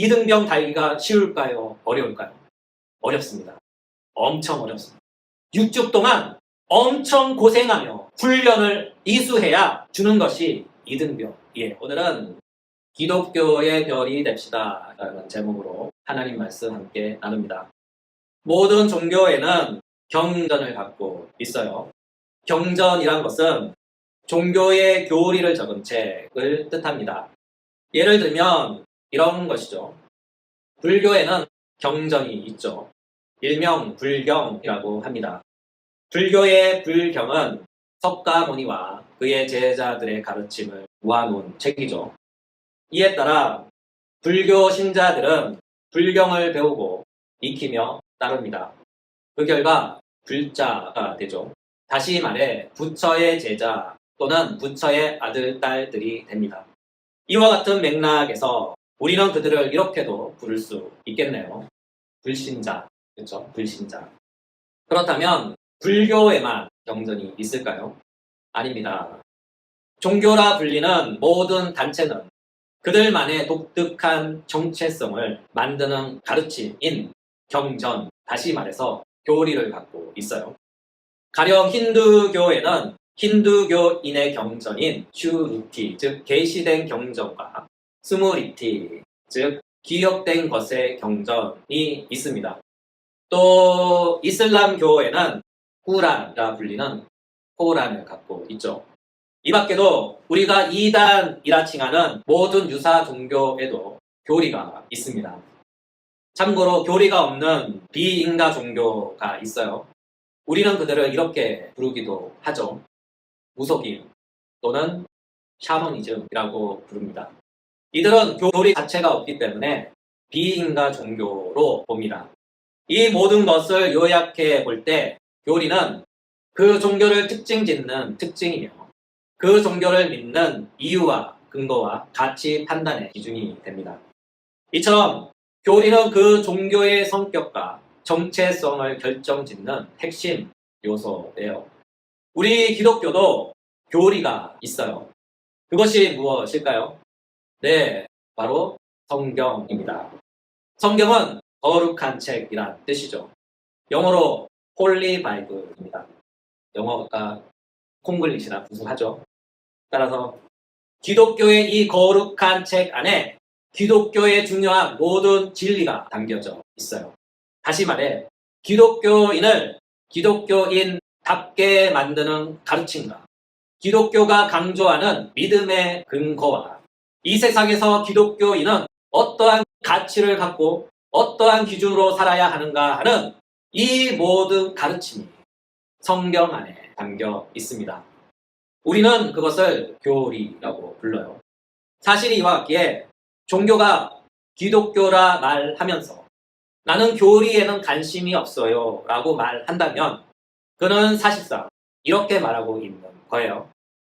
이등병 달기가 쉬울까요? 어려울까요? 어렵습니다. 엄청 어렵습니다. 6주 동안 엄청 고생하며 훈련을 이수해야 주는 것이 이등병이에요. 오늘은 기독교의 별이 됩시다 라는 제목으로 하나님 말씀 함께 나눕니다. 모든 종교에는 경전을 갖고 있어요. 경전이란 것은 종교의 교리를 적은 책을 뜻합니다. 예를 들면 이런 것이죠. 불교에는 경전이 있죠. 일명 불경이라고 합니다. 불교의 불경은 석가모니와 그의 제자들의 가르침을 모아놓은 책이죠. 이에 따라 불교 신자들은 불경을 배우고 익히며 따릅니다. 그 결과 불자가 되죠. 다시 말해 부처의 제자 또는 부처의 아들, 딸들이 됩니다. 이와 같은 맥락에서 우리는 그들을 이렇게도 부를 수 있겠네요. 불신자, 그렇죠? 불신자. 그렇다면 불교에만 경전이 있을까요? 아닙니다. 종교라 불리는 모든 단체는 그들만의 독특한 정체성을 만드는 가르침인 경전, 다시 말해서 교리를 갖고 있어요. 가령 힌두교에는 힌두교인의 경전인 슈루티, 즉 계시된 경전과 스무리티, 즉 기억된 것의 경전이 있습니다. 또 이슬람교에는 꾸란이라 불리는 코란을 갖고 있죠. 이 밖에도 우리가 이단이라 칭하는 모든 유사 종교에도 교리가 있습니다. 참고로 교리가 없는 비인가 종교가 있어요. 우리는 그들을 이렇게 부르기도 하죠. 무속인 또는 샤머니즘이라고 부릅니다. 이들은 교리 자체가 없기 때문에 비인가 종교로 봅니다. 이 모든 것을 요약해 볼 때 교리는 그 종교를 특징 짓는 특징이며 그 종교를 믿는 이유와 근거와 가치 판단의 기준이 됩니다. 이처럼 교리는 그 종교의 성격과 정체성을 결정짓는 핵심 요소예요. 우리 기독교도 교리가 있어요. 그것이 무엇일까요? 네, 바로 성경입니다. 성경은 거룩한 책이란 뜻이죠. 영어로 홀리 바이블입니다. 영어가 콩글리시라 부수하죠. 따라서 기독교의 이 거룩한 책 안에 기독교의 중요한 모든 진리가 담겨져 있어요. 다시 말해 기독교인을 기독교인답게 만드는 가르침과 기독교가 강조하는 믿음의 근거와 이 세상에서 기독교인은 어떠한 가치를 갖고 어떠한 기준으로 살아야 하는가 하는 이 모든 가르침이 성경 안에 담겨 있습니다. 우리는 그것을 교리라고 불러요. 사실이 이와 같기에 종교가 기독교라 말하면서 나는 교리에는 관심이 없어요 라고 말한다면 그는 사실상 이렇게 말하고 있는 거예요.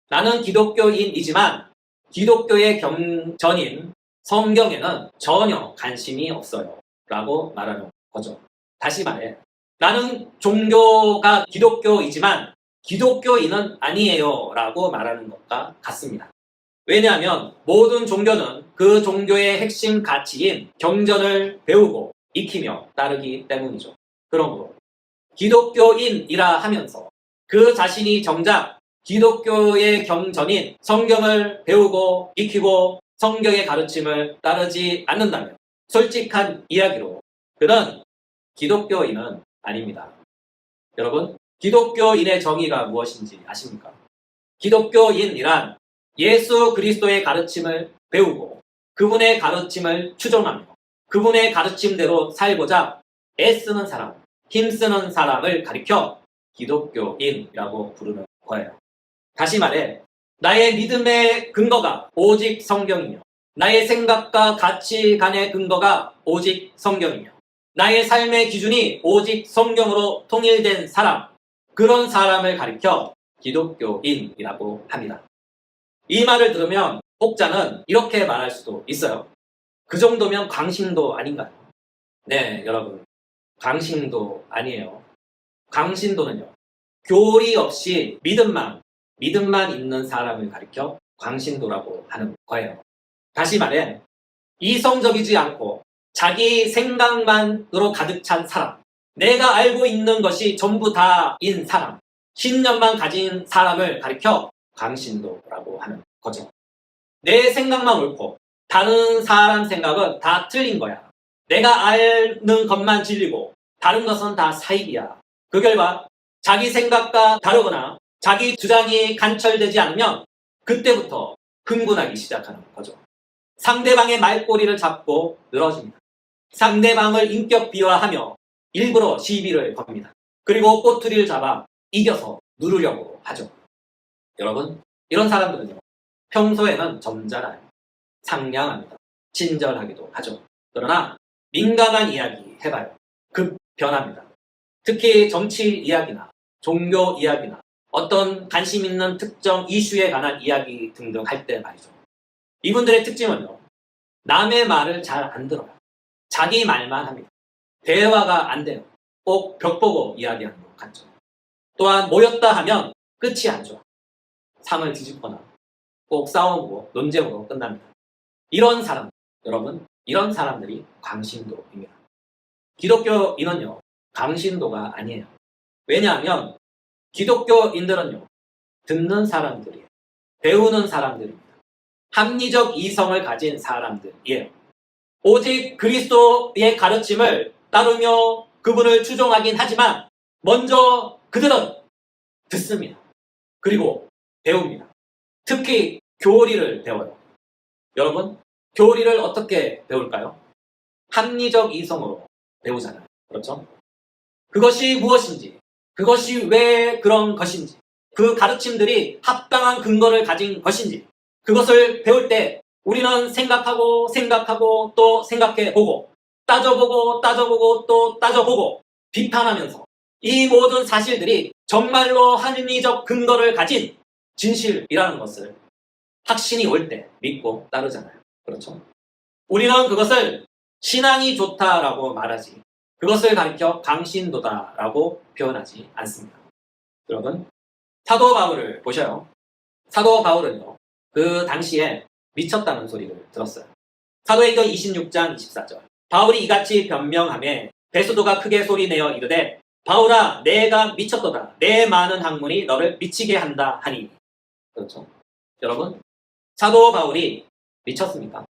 나는 기독교인이지만 기독교의 경전인 성경에는 전혀 관심이 없어요 라고 말하는 거죠. 다시 말해 나는 종교가 기독교이지만 기독교인은 아니에요 라고 말하는 것과 같습니다. 왜냐하면 모든 종교는 그 종교의 핵심 가치인 경전을 배우고 익히며 따르기 때문이죠. 그러므로 기독교인이라 하면서 그 자신이 정작 기독교의 경전인 성경을 배우고 익히고 성경의 가르침을 따르지 않는다면 솔직한 이야기로 그는 기독교인은 아닙니다. 여러분, 기독교인의 정의가 무엇인지 아십니까? 기독교인이란 예수 그리스도의 가르침을 배우고 그분의 가르침을 추종하며 그분의 가르침대로 살고자 애쓰는 사람, 힘쓰는 사람을 가리켜 기독교인이라고 부르는 거예요. 다시 말해 나의 믿음의 근거가 오직 성경이며 나의 생각과 가치관의 근거가 오직 성경이며 나의 삶의 기준이 오직 성경으로 통일된 사람, 그런 사람을 가리켜 기독교인이라고 합니다. 이 말을 들으면 혹자는 이렇게 말할 수도 있어요. 그 정도면 광신도 아닌가요? 네, 여러분. 광신도 아니에요. 광신도는요. 교리 없이 믿음만 있는 사람을 가리켜 광신도라고 하는 거예요. 다시 말해 이성적이지 않고 자기 생각만으로 가득 찬 사람, 내가 알고 있는 것이 전부 다인 사람, 신념만 가진 사람을 가리켜 광신도라고 하는 거죠. 내 생각만 옳고 다른 사람 생각은 다 틀린 거야. 내가 아는 것만 진리고 다른 것은 다 사익이야. 그 결과 자기 생각과 다르거나 자기 주장이 관철되지 않으면 그때부터 흥분하기 시작하는 거죠. 상대방의 말꼬리를 잡고 늘어집니다. 상대방을 인격 비하하며 일부러 시비를 겁니다. 그리고 꼬투리를 잡아 이겨서 누르려고 하죠. 여러분, 이런 사람들은요, 평소에는 점잖아요. 상냥합니다. 친절하기도 하죠. 그러나 민감한 이야기 해봐요. 급 변합니다. 특히 정치 이야기나 종교 이야기나 어떤 관심 있는 특정 이슈에 관한 이야기 등등 할 때 말이죠. 이분들의 특징은요, 남의 말을 잘 안 들어요. 자기 말만 합니다. 대화가 안 돼요. 꼭 벽 보고 이야기하는 것 같죠. 또한 모였다 하면 끝이 안 좋아. 상을 뒤집거나 꼭 싸우고 논쟁으로 끝납니다. 이런 사람, 여러분, 이런 사람들이 광신도입니다. 기독교인은요, 광신도가 아니에요. 왜냐하면 기독교인들은요, 듣는 사람들이에요. 배우는 사람들입니다. 합리적 이성을 가진 사람들이에요. 오직 그리스도의 가르침을 따르며 그분을 추종하긴 하지만 먼저 그들은 듣습니다. 그리고 배웁니다. 특히 교리를 배워요. 여러분, 교리를 어떻게 배울까요? 합리적 이성으로 배우잖아요. 그렇죠? 그것이 무엇인지, 그것이 왜 그런 것인지, 그 가르침들이 합당한 근거를 가진 것인지, 그것을 배울 때 우리는 생각하고 또 생각해보고 따져보고 또 따져보고 비판하면서 이 모든 사실들이 정말로 합리적 근거를 가진 진실이라는 것을 확신이 올 때 믿고 따르잖아요. 그렇죠? 우리는 그것을 신앙이 좋다라고 말하지 그것을 가리켜 강신도다라고 표현하지 않습니다. 여러분, 사도 바울을 보셔요. 사도 바울은요, 그 당시에 미쳤다는 소리를 들었어요. 사도행전 26장 24절. 바울이 이같이 변명하며 베스도가 크게 소리내어 이르되 바울아 내가 미쳤도다. 내 많은 학문이 너를 미치게 한다 하니. 그렇죠. 여러분, 사도 바울이 미쳤습니까?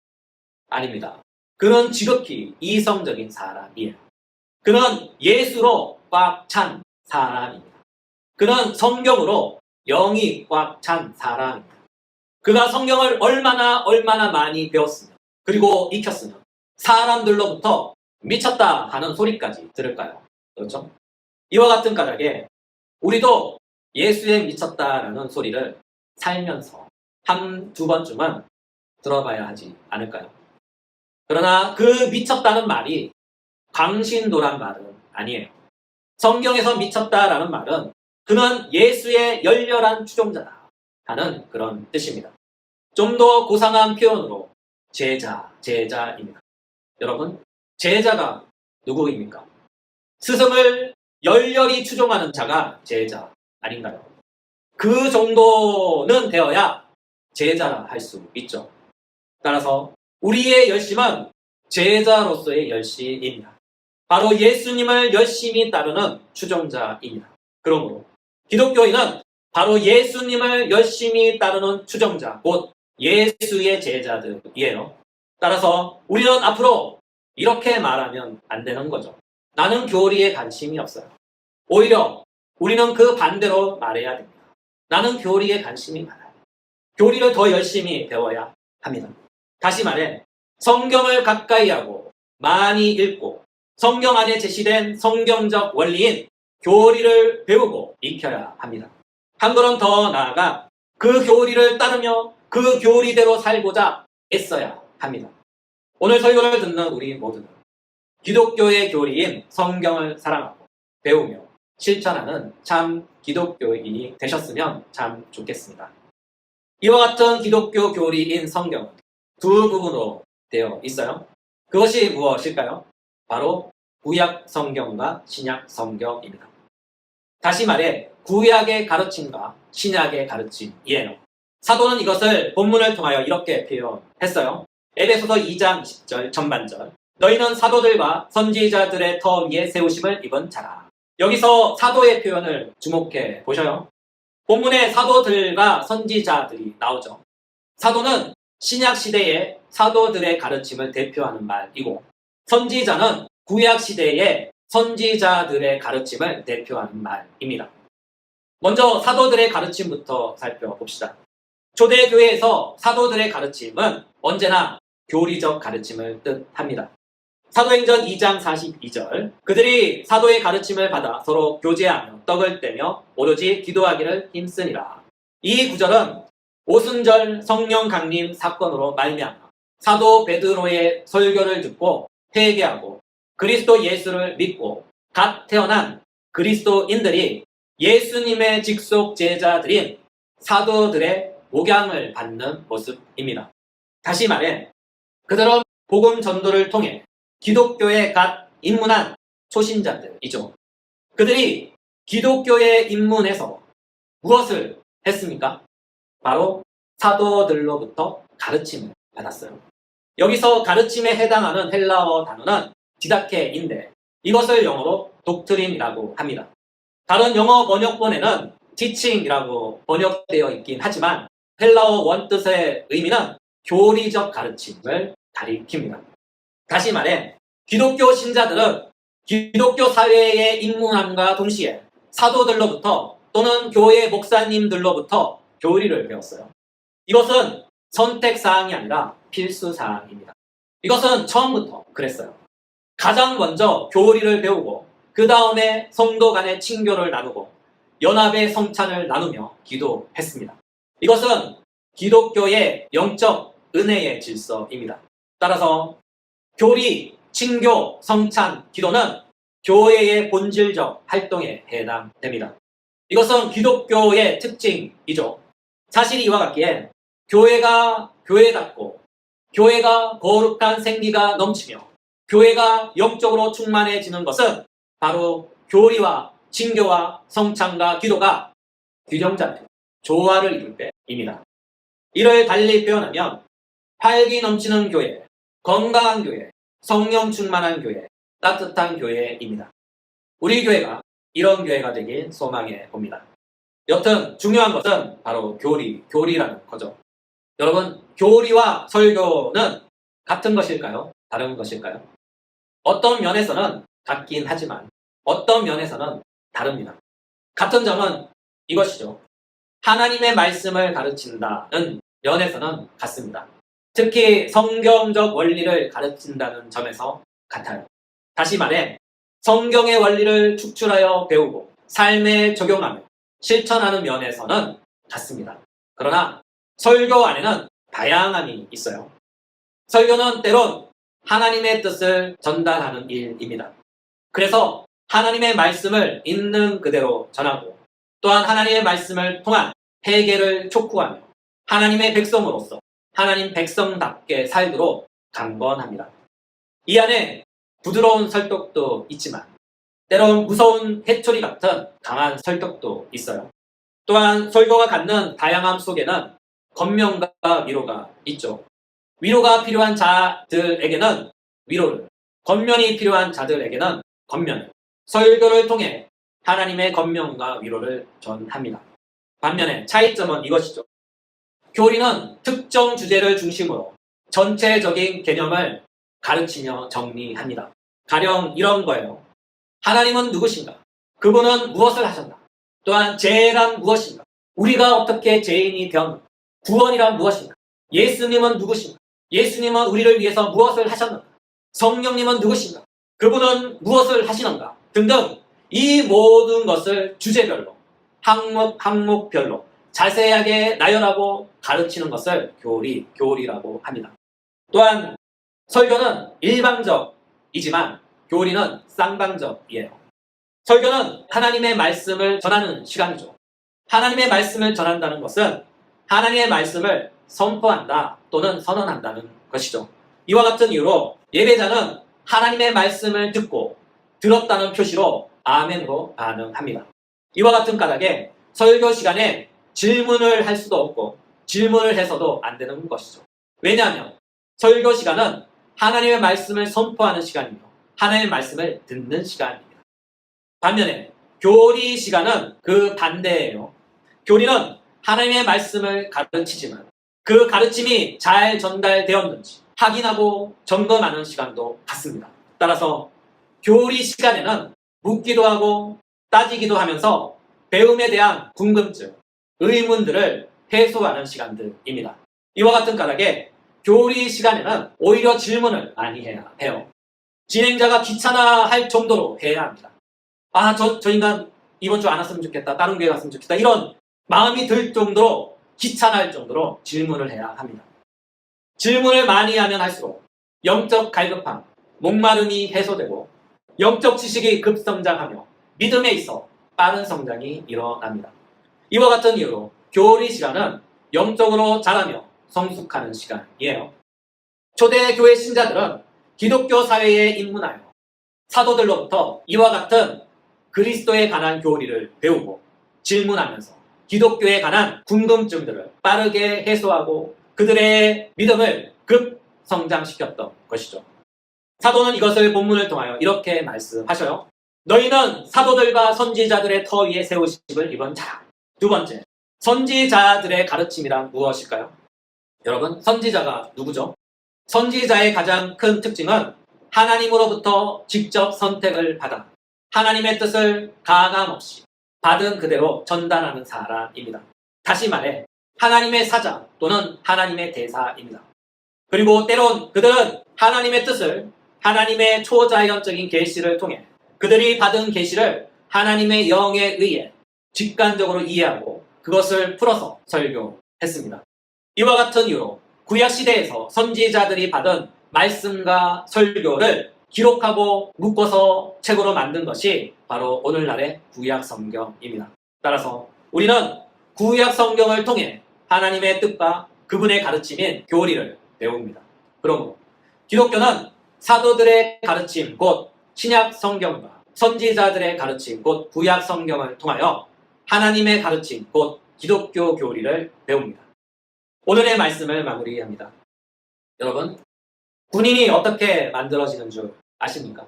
아닙니다. 그는 지극히 이성적인 사람이에요. 그는 예수로 꽉 찬 사람입니다. 그는 성경으로 영이 꽉 찬 사람입니다. 그가 성경을 얼마나 많이 배웠으면 그리고 익혔으면 사람들로부터 미쳤다 하는 소리까지 들을까요? 그렇죠? 이와 같은 까닭에 우리도 예수에 미쳤다라는 소리를 살면서 한두 번쯤은 들어봐야 하지 않을까요? 그러나 그 미쳤다는 말이 광신도란 말은 아니에요. 성경에서 미쳤다라는 말은 그는 예수의 열렬한 추종자다 하는 그런 뜻입니다. 좀 더 고상한 표현으로 제자입니다. 여러분, 제자가 누구입니까? 스승을 열렬히 추종하는 자가 제자 아닌가요? 그 정도는 되어야 제자라 할 수 있죠. 따라서 우리의 열심은 제자로서의 열심입니다. 바로 예수님을 열심히 따르는 추종자입니다. 그러므로 기독교인은 바로 예수님을 열심히 따르는 추종자, 곧 예수의 제자들이에요. 따라서 우리는 앞으로 이렇게 말하면 안 되는 거죠. 나는 교리에 관심이 없어요. 오히려 우리는 그 반대로 말해야 됩니다. 나는 교리에 관심이 많아요. 교리를 더 열심히 배워야 합니다. 다시 말해 성경을 가까이 하고 많이 읽고 성경 안에 제시된 성경적 원리인 교리를 배우고 익혀야 합니다. 한 걸음 더 나아가 그 교리를 따르며 그 교리대로 살고자 애써야 합니다. 오늘 설교를 듣는 우리 모두는 기독교의 교리인 성경을 사랑하고 배우며 실천하는 참 기독교인이 되셨으면 참 좋겠습니다. 이와 같은 기독교 교리인 성경은 두 부분으로 되어 있어요. 그것이 무엇일까요? 바로 구약 성경과 신약 성경입니다. 다시 말해 구약의 가르침과 신약의 가르침이에요. 사도는 이것을 본문을 통하여 이렇게 표현했어요. 에베소서 2장 20절 전반절. 너희는 사도들과 선지자들의 터 위에 세우심을 입은 자라. 여기서 사도의 표현을 주목해 보셔요. 본문에 사도들과 선지자들이 나오죠. 사도는 신약 시대의 사도들의 가르침을 대표하는 말이고, 선지자는 구약 시대의 선지자들의 가르침을 대표하는 말입니다. 먼저 사도들의 가르침부터 살펴봅시다. 초대교회에서 사도들의 가르침은 언제나 교리적 가르침을 뜻합니다. 사도행전 2장 42절, 그들이 사도의 가르침을 받아 서로 교제하며 떡을 떼며 오로지 기도하기를 힘쓰니라. 이 구절은 오순절 성령 강림 사건으로 말미암아 사도 베드로의 설교를 듣고 회개하고 그리스도 예수를 믿고 갓 태어난 그리스도인들이 예수님의 직속 제자들인 사도들의 목양을 받는 모습입니다. 다시 말해 그들은 복음 전도를 통해 기독교에 갓 입문한 초신자들이죠. 그들이 기독교에 입문해서 무엇을 했습니까? 바로 사도들로부터 가르침을 받았어요. 여기서 가르침에 해당하는 헬라어 단어는 디다케인데 이것을 영어로 독트린이라고 합니다. 다른 영어 번역본에는 teaching이라고 번역되어 있긴 하지만 헬라어 원뜻의 의미는 교리적 가르침을 가리킵니다. 다시 말해 기독교 신자들은 기독교 사회에 입문함과 동시에 사도들로부터 또는 교회 목사님들로부터 교리를 배웠어요. 이것은 선택사항이 아니라 필수사항입니다. 이것은 처음부터 그랬어요. 가장 먼저 교리를 배우고 그 다음에 성도 간의 친교를 나누고 연합의 성찬을 나누며 기도했습니다. 이것은 기독교의 영적 은혜의 질서입니다. 따라서 교리, 친교, 성찬, 기도는 교회의 본질적 활동에 해당됩니다. 이것은 기독교의 특징이죠. 사실이 이와 같기에 교회가 교회답고 교회가 거룩한 생기가 넘치며 교회가 영적으로 충만해지는 것은 바로 교리와 친교와 성찬과 기도가 균형잡혀 조화를 이룰 때입니다. 이를 달리 표현하면 활기 넘치는 교회, 건강한 교회, 성령 충만한 교회, 따뜻한 교회입니다. 우리 교회가 이런 교회가 되길 소망해 봅니다. 여튼 중요한 것은 바로 교리라는 거죠. 여러분, 교리와 설교는 같은 것일까요? 다른 것일까요? 어떤 면에서는 같긴 하지만 어떤 면에서는 다릅니다. 같은 점은 이것이죠. 하나님의 말씀을 가르친다는 면에서는 같습니다. 특히 성경적 원리를 가르친다는 점에서 같아요. 다시 말해 성경의 원리를 축출하여 배우고 삶에 적용하며 실천하는 면에서는 같습니다. 그러나 설교 안에는 다양함이 있어요. 설교는 때론 하나님의 뜻을 전달하는 일입니다. 그래서 하나님의 말씀을 있는 그대로 전하고 또한 하나님의 말씀을 통한 회개를 촉구하며 하나님의 백성으로서 하나님 백성답게 살도록 강권합니다. 이 안에 부드러운 설득도 있지만 때론 무서운 해초리 같은 강한 설득도 있어요. 또한 설교가 갖는 다양함 속에는 권면과 위로가 있죠. 위로가 필요한 자들에게는 위로를, 권면이 필요한 자들에게는 권면을, 설교를 통해 하나님의 권면과 위로를 전합니다. 반면에 차이점은 이것이죠. 교리는 특정 주제를 중심으로 전체적인 개념을 가르치며 정리합니다. 가령 이런 거예요. 하나님은 누구신가? 그분은 무엇을 하셨나? 또한 죄란 무엇인가? 우리가 어떻게 죄인이 되었나? 구원이란 무엇인가? 예수님은 누구신가? 예수님은 우리를 위해서 무엇을 하셨는가? 성령님은 누구신가? 그분은 무엇을 하시는가? 등등 이 모든 것을 주제별로 항목별로 자세하게 나열하고 가르치는 것을 교리라고 합니다. 또한 설교는 일방적이지만 교리는 쌍방적이에요. 설교는 하나님의 말씀을 전하는 시간이죠. 하나님의 말씀을 전한다는 것은 하나님의 말씀을 선포한다 또는 선언한다는 것이죠. 이와 같은 이유로 예배자는 하나님의 말씀을 듣고 들었다는 표시로 아멘으로 반응합니다. 이와 같은 까닭에 설교 시간에 질문을 할 수도 없고 질문을 해서도 안 되는 것이죠. 왜냐하면 설교 시간은 하나님의 말씀을 선포하는 시간이며 하나님의 말씀을 듣는 시간입니다. 반면에 교리 시간은 그 반대예요. 교리는 하나님의 말씀을 가르치지만 그 가르침이 잘 전달되었는지 확인하고 점검하는 시간도 같습니다. 따라서 교리 시간에는 묻기도 하고 따지기도 하면서 배움에 대한 궁금증, 의문들을 해소하는 시간들입니다. 이와 같은 까닭에 교리 시간에는 오히려 질문을 많이 해야 해요. 진행자가 귀찮아할 정도로 해야 합니다. 저 인간 이번 주 안 왔으면 좋겠다. 다른 교회 갔으면 좋겠다. 이런 마음이 들 정도로 귀찮아할 정도로 질문을 해야 합니다. 질문을 많이 하면 할수록 영적 갈급함, 목마름이 해소되고 영적 지식이 급성장하며 믿음에 있어 빠른 성장이 일어납니다. 이와 같은 이유로 교리 시간은 영적으로 자라며 성숙하는 시간이에요. 초대 교회 신자들은 기독교 사회에 입문하여 사도들로부터 이와 같은 그리스도에 관한 교리를 배우고 질문하면서 기독교에 관한 궁금증들을 빠르게 해소하고 그들의 믿음을 급성장시켰던 것이죠. 사도는 이것을 본문을 통하여 이렇게 말씀하셔요. 너희는 사도들과 선지자들의 터 위에 세우심을 입은 자라. 두 번째, 선지자들의 가르침이란 무엇일까요? 여러분, 선지자가 누구죠? 선지자의 가장 큰 특징은 하나님으로부터 직접 선택을 받아 하나님의 뜻을 가감없이 받은 그대로 전달하는 사람입니다. 다시 말해 하나님의 사자 또는 하나님의 대사입니다. 그리고 때론 그들은 하나님의 뜻을 하나님의 초자연적인 계시를 통해 그들이 받은 계시를 하나님의 영에 의해 직관적으로 이해하고 그것을 풀어서 설교했습니다. 이와 같은 이유로 구약시대에서 선지자들이 받은 말씀과 설교를 기록하고 묶어서 책으로 만든 것이 바로 오늘날의 구약성경입니다. 따라서 우리는 구약성경을 통해 하나님의 뜻과 그분의 가르침인 교리를 배웁니다. 그러므로 기독교는 사도들의 가르침 곧 신약성경과 선지자들의 가르침 곧 구약성경을 통하여 하나님의 가르침 곧 기독교 교리를 배웁니다. 오늘의 말씀을 마무리합니다. 여러분, 군인이 어떻게 만들어지는 줄 아십니까?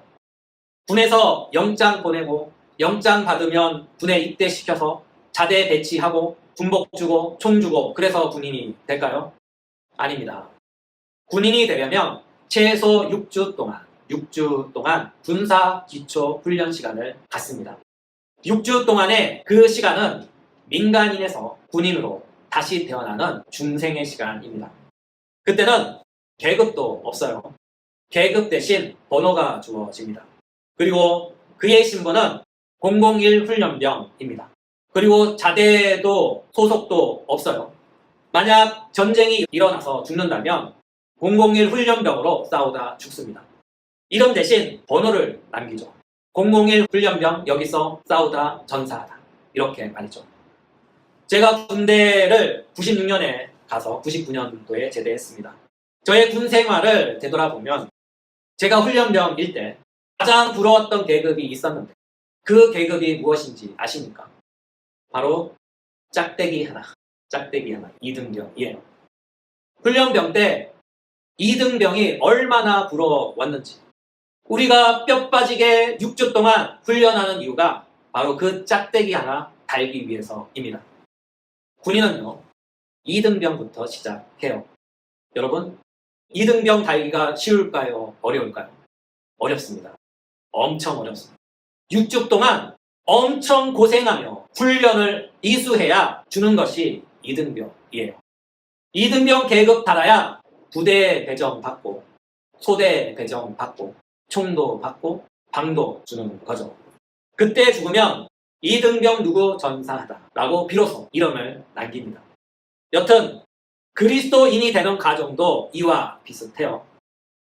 군에서 영장 보내고 영장 받으면 군에 입대시켜서 자대 배치하고 군복 주고 총 주고 그래서 군인이 될까요? 아닙니다. 군인이 되려면 최소 6주 동안 군사 기초 훈련 시간을 갖습니다. 6주 동안의 그 시간은 민간인에서 군인으로 다시 태어나는 중생의 시간입니다. 그때는 계급도 없어요. 계급 대신 번호가 주어집니다. 그리고 그의 신분은 001 훈련병입니다. 그리고 자대도 소속도 없어요. 만약 전쟁이 일어나서 죽는다면 001 훈련병으로 싸우다 죽습니다. 이름 대신 번호를 남기죠. 001 훈련병 여기서 싸우다 전사하다. 이렇게 말이죠. 제가 군대를 96년에 가서 99년도에 제대했습니다. 저의 군 생활을 되돌아보면 제가 훈련병일 때 가장 부러웠던 계급이 있었는데 그 계급이 무엇인지 아십니까? 바로 짝대기 하나 2등병이에요. 훈련병 때 2등병이 얼마나 부러웠는지 우리가 뼈 빠지게 6주 동안 훈련하는 이유가 바로 그 짝대기 하나 달기 위해서입니다. 군인은요 2등병부터 시작해요. 여러분 2등병 달기가 쉬울까요? 어려울까요? 어렵습니다. 엄청 어렵습니다. 6주 동안 엄청 고생하며 훈련을 이수해야 주는 것이 2등병이에요. 2등병 계급 달아야 부대 배정 받고 소대 배정 받고 총도 받고 방도 주는 거죠. 그때 죽으면 2등병 누구 전사하다 라고 비로소 이름을 남깁니다. 여튼 그리스도인이 되는 과정도 이와 비슷해요.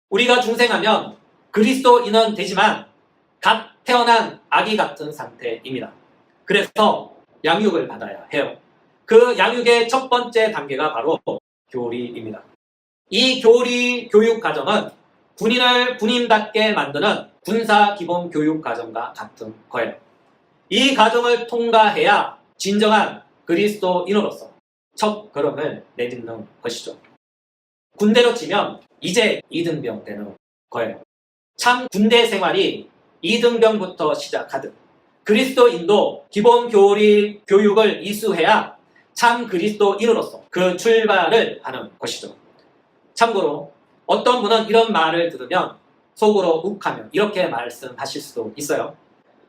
우리가 중생하면 그리스도인은 되지만 갓 태어난 아기 같은 상태입니다. 그래서 양육을 받아야 해요. 그 양육의 첫 번째 단계가 바로 교리입니다. 이 교리 교육 과정은 군인을 군인답게 만드는 군사 기본 교육 과정과 같은 거예요. 이 과정을 통과해야 진정한 그리스도인으로서 첫 걸음을 내딛는 것이죠. 군대로 치면 이제 이등병 되는 거예요. 참 군대 생활이 이등병부터 시작하듯 그리스도인도 기본 교육을 이수해야 참 그리스도인으로서 그 출발을 하는 것이죠. 참고로 어떤 분은 이런 말을 들으면 속으로 욱하며 이렇게 말씀하실 수도 있어요.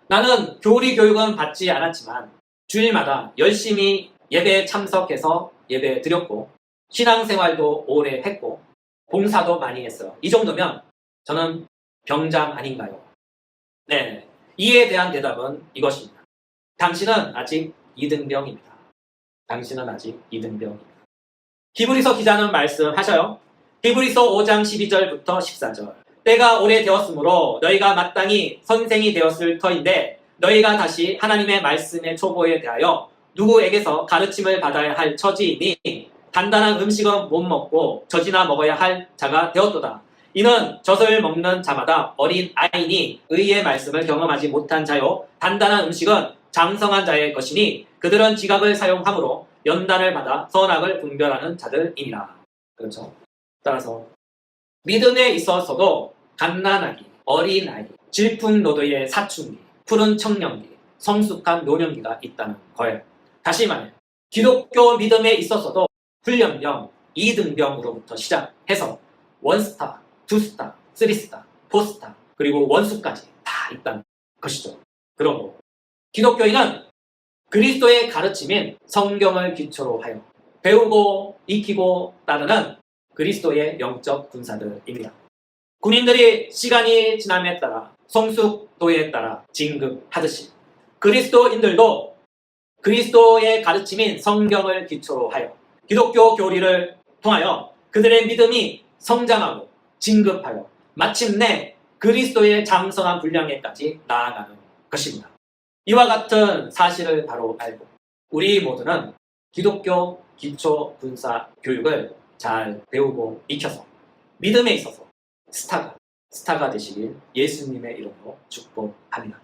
나는 교리 교육은 받지 않았지만 주일마다 열심히 예배에 참석해서 예배 드렸고 신앙생활도 오래 했고 봉사도 많이 했어요. 이 정도면 저는 병장 아닌가요? 네, 이에 대한 대답은 이것입니다. 당신은 아직 이등병입니다. 당신은 아직 이등병입니다. 히브리서 기자는 말씀하셔요. 히브리서 5장 12절부터 14절. 때가 오래되었으므로 너희가 마땅히 선생이 되었을 터인데 너희가 다시 하나님의 말씀의 초보에 대하여 누구에게서 가르침을 받아야 할 처지이니 단단한 음식은 못 먹고 젖이나 먹어야 할 자가 되었도다. 이는 젖을 먹는 자마다 어린 아이니 의의 말씀을 경험하지 못한 자요 단단한 음식은 장성한 자의 것이니 그들은 지각을 사용함으로 연단을 받아 선악을 분별하는 자들이니라. 그렇죠. 따라서 믿음에 있어서도 갓난아기, 어린아이, 질풍노도의 사춘기, 푸른 청년기, 성숙한 노년기가 있다는 거예요. 다시 말해 기독교 믿음에 있어서도 훈련병, 2등병으로부터 시작해서 원스타, 투스타, 쓰리스타, 포스타, 그리고 원수까지 다 있다는 것이죠. 그러므로 기독교인은 그리스도의 가르침인 성경을 기초로 하여 배우고 익히고 따르는 그리스도의 영적 군사들입니다. 군인들이 시간이 지남에 따라 성숙도에 따라 진급하듯이 그리스도인들도 그리스도의 가르침인 성경을 기초로 하여 기독교 교리를 통하여 그들의 믿음이 성장하고 진급하여 마침내 그리스도의 장성한 분량에까지 나아가는 것입니다. 이와 같은 사실을 바로 알고 우리 모두는 기독교 기초 군사 교육을 잘 배우고 익혀서 믿음에 있어서 스타가 되시길 예수님의 이름으로 축복합니다.